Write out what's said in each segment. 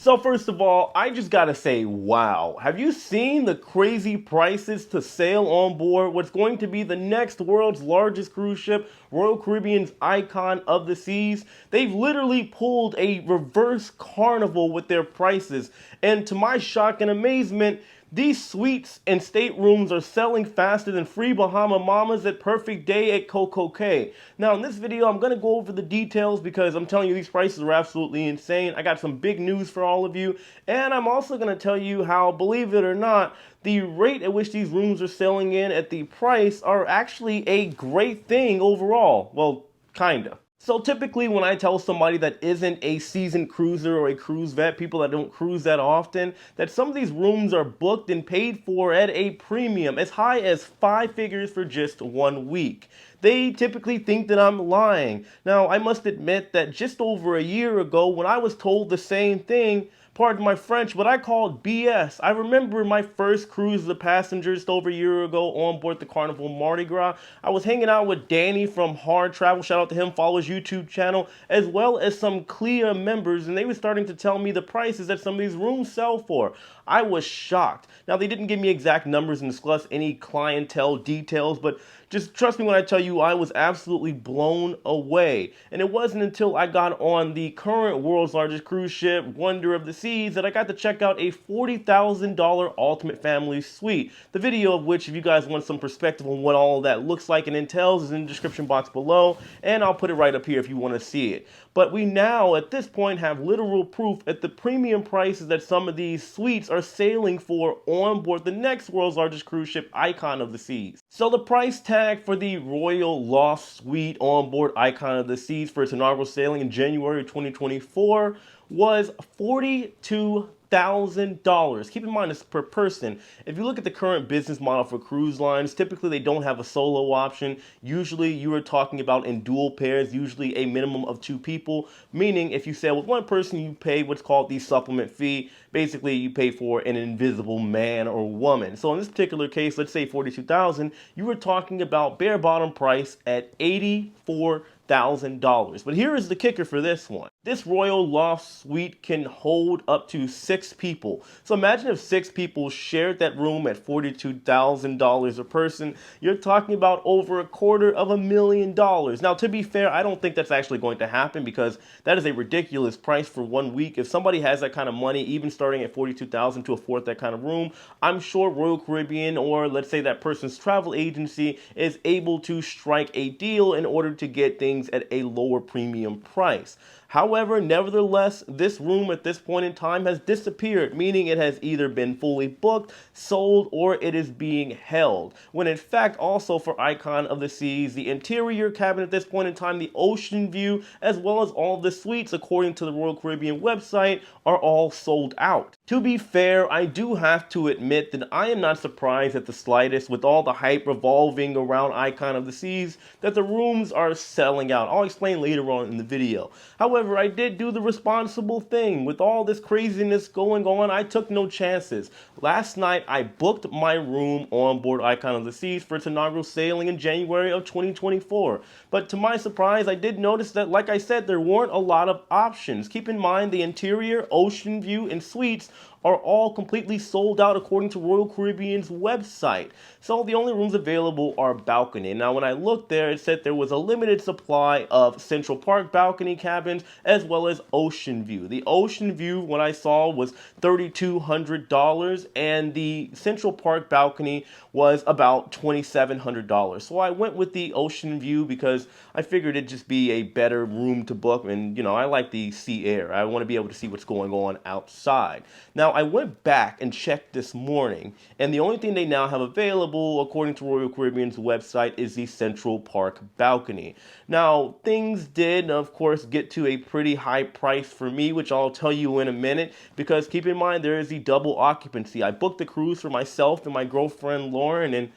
So first of all, I just gotta say, wow. Have you seen the crazy prices to sail on board what's going to be the next world's largest cruise ship, Royal Caribbean's Icon of the Seas? They've literally pulled a reverse carnival with their prices. And to my shock and amazement, these suites and staterooms are selling faster than free Bahama Mamas at Perfect Day at Coco Cay. Now in this video, I'm going to go over the details because I'm telling you these prices are absolutely insane. I got some big news for all of you. And I'm also going to tell you how, believe it or not, the rate at which these rooms are selling in at the price are actually a great thing overall. Well, kinda. So typically when I tell somebody that isn't a seasoned cruiser or a cruise vet, people that don't cruise that often, that some of these rooms are booked and paid for at a premium, as high as 5 figures for just 1 week. They typically think that I'm lying. Now, I must admit that just over a year ago, when I was told the same thing, pardon my French, but I called BS. I remember my first cruise as a passenger just over a year ago on board the Carnival Mardi Gras. I was hanging out with Danny from Hard Travel, shout out to him, follow his YouTube channel, as well as some CLIA members, and they were starting to tell me the prices that some of these rooms sell for. I was shocked. Now, they didn't give me exact numbers and discuss any clientele details, but just trust me when I tell you I was absolutely blown away. And it wasn't until I got on the current world's largest cruise ship, Wonder of the Seas, that I got to check out a $40,000 Ultimate Family Suite. The video of which, if you guys want some perspective on what all of that looks like and entails, is in the description box below, and I'll put it right up here if you want to see it. But we now, at this point, have literal proof at the premium prices that some of these suites are sailing for on board the next world's largest cruise ship, Icon of the Seas. So the price tag for the Royal Loft Suite on board Icon of the Seas for its inaugural sailing in January 2024 was $42,000. Keep in mind, it's per person. If you look at the current business model for cruise lines, typically they don't have a solo option. Usually you are talking about in dual pairs, usually a minimum of 2 people, meaning if you sail with one person, you pay what's called the supplement fee. Basically, you pay for an invisible man or woman. So in this particular case, let's say 42,000, you were talking about bare bottom price at $84,000. But here is the kicker for this one. This Royal Loft Suite can hold up to 6 people. So imagine if 6 people shared that room at $42,000 a person. You're talking about over $250,000. Now, to be fair, I don't think that's actually going to happen because that is a ridiculous price for 1 week. If somebody has that kind of money, even starting at $42,000 to afford that kind of room, I'm sure Royal Caribbean, or let's say that person's travel agency, is able to strike a deal in order to get things at a lower premium price. However, nevertheless, this room at this point in time has disappeared, meaning it has either been fully booked, sold, or it is being held. When in fact, also for Icon of the Seas, the interior cabin at this point in time, the ocean view, as well as all of the suites, according to the Royal Caribbean website, are all sold out. To be fair, I do have to admit that I am not surprised at the slightest, with all the hype revolving around Icon of the Seas, that the rooms are selling out. I'll explain later on in the video. However, I did do the responsible thing. With all this craziness going on, I took no chances. Last night, I booked my room on board Icon of the Seas for its inaugural sailing in January of 2024. But to my surprise, I did notice that, like I said, there weren't a lot of options. Keep in mind, the interior, ocean view, and suites are all completely sold out according to Royal Caribbean's website. So the only rooms available are balcony. Now when I looked there, it said there was a limited supply of Central Park balcony cabins as well as ocean view. The ocean view, what I saw, was $3,200, and the Central Park balcony was about $2,700. So I went with the ocean view because I figured it'd just be a better room to book, and you know, I like the sea air. I want to be able to see what's going on outside. Now, I went back and checked this morning, and the only thing they now have available, according to Royal Caribbean's website, is the Central Park balcony. Now, things did, of course, get to a pretty high price for me, which I'll tell you in a minute, because keep in mind, there is the double occupancy. I booked the cruise for myself and my girlfriend, Lauren, and,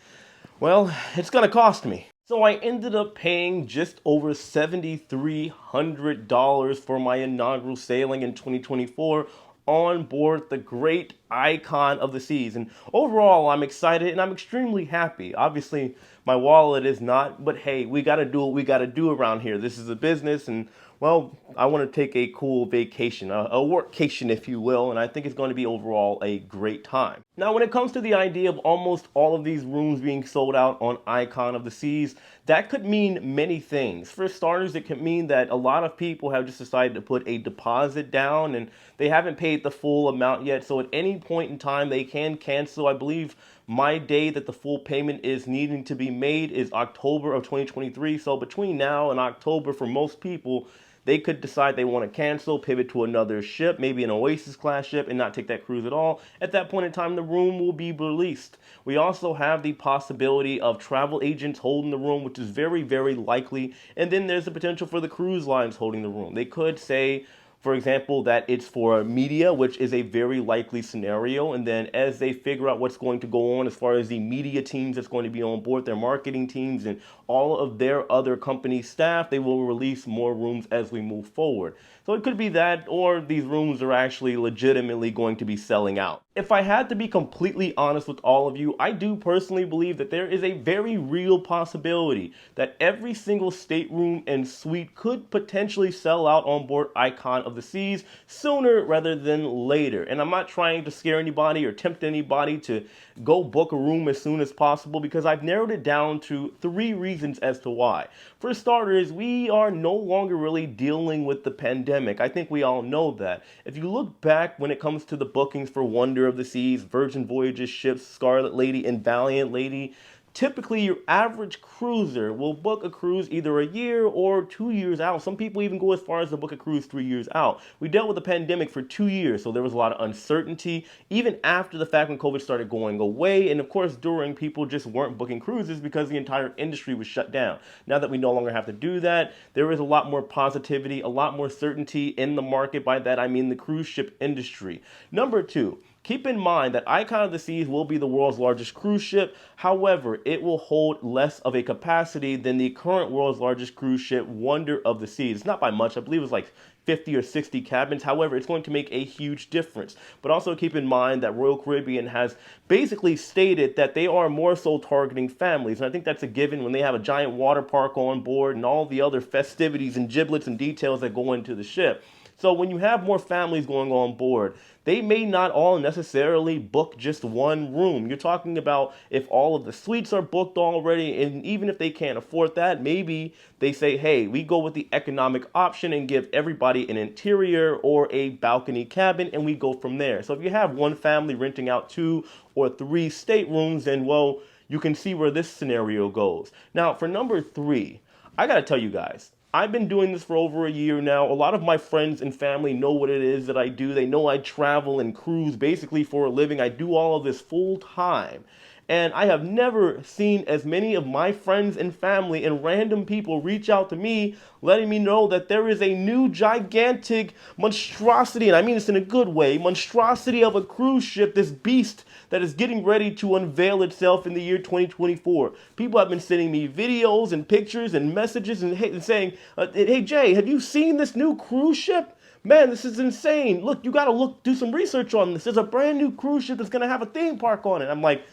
well, it's going to cost me. So I ended up paying just over $7,300 for my inaugural sailing in 2024 on board the great Icon of the Seas. And overall, I'm excited and I'm extremely happy. Obviously, my wallet is not, but hey, we got to do what we got to do around here. This is a business and Well, I want to take a cool vacation, a workcation, if you will, and I think it's going to be overall a great time. Now, when it comes to the idea of almost all of these rooms being sold out on Icon of the Seas, that could mean many things. For starters, it could mean that a lot of people have just decided to put a deposit down and they haven't paid the full amount yet. So at any point in time, they can cancel. I believe my day that the full payment is needing to be made is October of 2023. So between now and October, for most people, they could decide they want to cancel, pivot to another ship, maybe an Oasis class ship, and not take that cruise at all. At that point in time, the room will be released. We also have the possibility of travel agents holding the room, which is very, very likely. And then there's the potential for the cruise lines holding the room. They could say, for example, that it's for media, which is a very likely scenario. And then as they figure out what's going to go on as far as the media teams that's going to be on board, their marketing teams and all of their other company staff, they will release more rooms as we move forward. So it could be that, or these rooms are actually legitimately going to be selling out. If I had to be completely honest with all of you, I do personally believe that there is a very real possibility that every single stateroom and suite could potentially sell out on board Icon of the Seas sooner rather than later. And I'm not trying to scare anybody or tempt anybody to go book a room as soon as possible, because I've narrowed it down to 3 reasons as to why. For starters, we are no longer really dealing with the pandemic. I think we all know that. If you look back when it comes to the bookings for Wonder of the Seas, Virgin Voyages ships, Scarlet Lady and Valiant Lady, typically your average cruiser will book a cruise either a year or 2 years out. Some people even go as far as to book a cruise 3 years out. We dealt with the pandemic for 2 years, so there was a lot of uncertainty. Even after the fact when COVID started going away, and of course during, people just weren't booking cruises because the entire industry was shut down. Now that we no longer have to do that, there is a lot more positivity, a lot more certainty in the market. By that I mean the cruise ship industry. Number 2, keep in mind that Icon of the Seas will be the world's largest cruise ship. However, it will hold less of a capacity than the current world's largest cruise ship, Wonder of the Seas. It's not by much. I believe it's like 50 or 60 cabins. However, it's going to make a huge difference. But also keep in mind that Royal Caribbean has basically stated that they are more so targeting families. And I think that's a given when they have a giant water park on board and all the other festivities and giblets and details that go into the ship. So when you have more families going on board, they may not all necessarily book just one room. You're talking about if all of the suites are booked already, and even if they can't afford that, maybe they say, hey, we go with the economic option and give everybody an interior or a balcony cabin, and we go from there. So if you have one family renting out 2 or 3 staterooms, then, well, you can see where this scenario goes. Now, for number 3, I gotta tell you guys, I've been doing this for over a year now. A lot of my friends and family know what it is that I do. They know I travel and cruise basically for a living. I do all of this full time. And I have never seen as many of my friends and family and random people reach out to me, letting me know that there is a new gigantic monstrosity, and I mean this in a good way, monstrosity of a cruise ship, this beast that is getting ready to unveil itself in the year 2024. People have been sending me videos and pictures and messages and saying, hey Jay, have you seen this new cruise ship? Man, this is insane. Look, you gotta do some research on this. There's a brand new cruise ship that's gonna have a theme park on it. I'm like,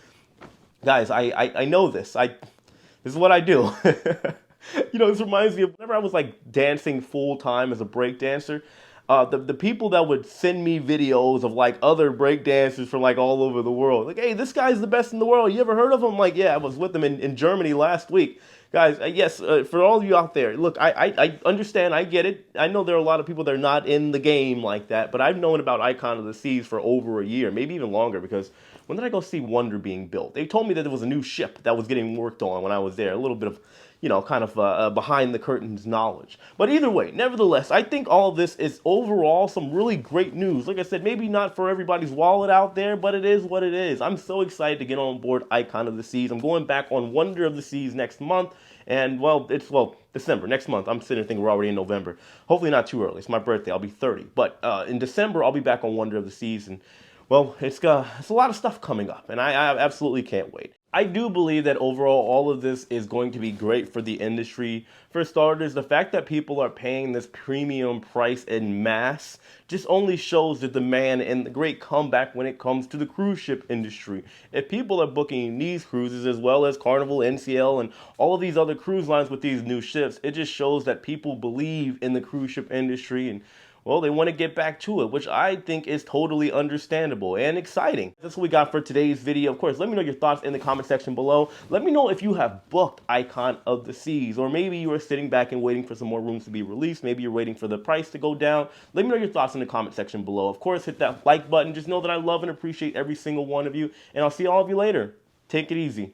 guys, I know this. This is what I do. This reminds me of whenever I was like dancing full time as a break dancer. The people that would send me videos of like other break dancers from like all over the world. Like, hey, this guy's the best in the world. You ever heard of him? Like, yeah, I was with him in Germany last week. Guys, yes, for all of you out there, look, I understand, I get it. I know there are a lot of people that are not in the game like that, but I've known about Icon of the Seas for over a year, maybe even longer, because when did I go see Wonder being built? They told me that there was a new ship that was getting worked on when I was there. A little bit of, kind of behind the curtains knowledge. But either way, nevertheless, I think all of this is overall some really great news. Like I said, maybe not for everybody's wallet out there, but it is what it is. I'm so excited to get on board Icon of the Seas. I'm going back on Wonder of the Seas next month. And, December, next month. I'm sitting there thinking we're already in November. Hopefully not too early. It's my birthday. I'll be 30. But in December, I'll be back on Wonder of the Seas. And, well, it's a lot of stuff coming up. And I absolutely can't wait. I do believe that overall all of this is going to be great for the industry. For starters, the fact that people are paying this premium price in mass just only shows the demand and the great comeback when it comes to the cruise ship industry. If people are booking these cruises as well as Carnival, NCL, and all of these other cruise lines with these new ships, it just shows that people believe in the cruise ship industry and well, they want to get back to it, which I think is totally understandable and exciting. That's what we got for today's video. Of course, let me know your thoughts in the comment section below. Let me know if you have booked Icon of the Seas, or maybe you are sitting back and waiting for some more rooms to be released. Maybe you're waiting for the price to go down. Let me know your thoughts in the comment section below. Of course, hit that like button. Just know that I love and appreciate every single one of you, and I'll see all of you later. Take it easy.